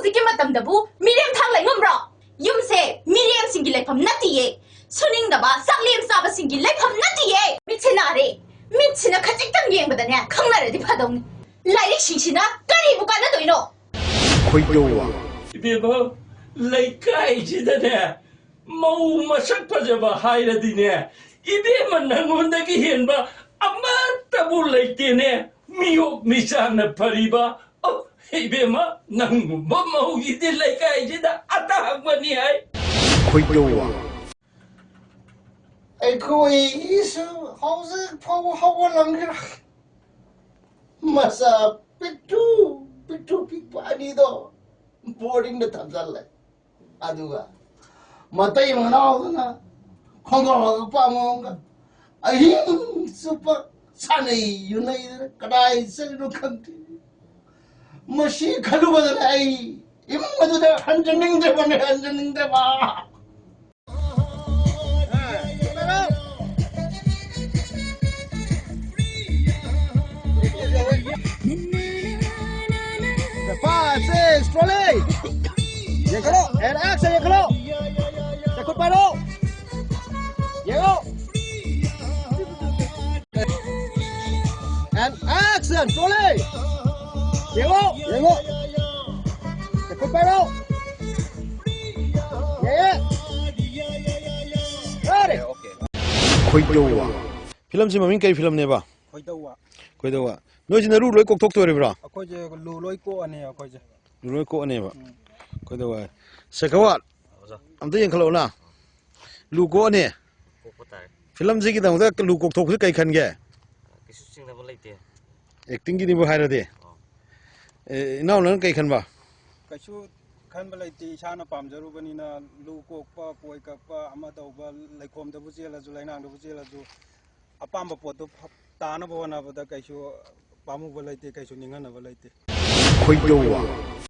ꯍꯧꯖꯤꯛꯀꯤ ꯃꯇꯝꯗꯕꯨ ꯃꯤꯔꯦꯝ ꯊꯥꯡ ꯂꯩꯉꯝꯕ꯭ꯔꯣ ꯌꯨꯝꯁꯦ ꯃꯤꯔꯦꯝꯁꯤꯡꯒꯤ ꯂꯩꯐꯝ ꯅꯠꯇꯤꯌꯦ ꯁꯨꯅꯤꯡꯗꯕ ꯆꯥꯛꯂꯦꯝ ꯆꯥꯕꯁꯤꯡꯒꯤ ꯂꯩꯐꯝ ꯅꯠꯇꯤꯌꯦ ꯃꯤꯠꯁꯦ ꯅꯥꯔꯦ ꯃꯤꯠꯁꯤꯅ ꯈꯖꯤꯛꯇꯪ ꯌꯦꯡꯕꯗꯅꯦ ꯈꯪꯅꯔꯗꯤ ꯐꯗꯧꯅꯤ ꯂꯥꯏꯔꯤꯛꯁꯤꯡꯁꯤꯅ ꯀꯔꯤꯕꯨ ꯀꯥꯟꯅꯗꯣꯏꯅꯣ ꯈꯣꯏꯗꯧ 이베바 레이카이지다네 마우 마삭 파자바 하이라디네 이베만 나군다기 헨바 아마따부 레이테네 미옥 미상나 파리바 이베마 나군바 마우기디 레이카이지다 아따학바니 하이 khối Khối isu hausa hawa langir masa pitu pikpani do boarding da tamzalla aduga matai manawna khongor pa monga ahin super sanai yunai kadai selu khanti mashi khalu badal ai imadu da hanjaning de ba Five, six, trolley. Llegó, el axe llegó. Se comparó. Llegó. And action, trolley. Llegó. Se comparó. Yeah. Ready. khối film si mamin kai film ne ba khoidawa noi jina ru loi kok thok tori bra akoi je lu loi ko ane akoi je ru loi ko ane ba khoidawa sekawat amta yang khalo na lu ko ane ko patai film ji ki dang da lu kok thok kai khan ge kisu sing da laite acting gi ni ba haira de naw nan kai khan ba kaisu khan ba laite shana pam jaru bani na lu ko pa poi ka pa ama da ba laikom da bu je la ju lainang da bu je la ju apam ba pot ta na ba na ba da kaisu pamu ba laite kaisu ningan na ba laite khối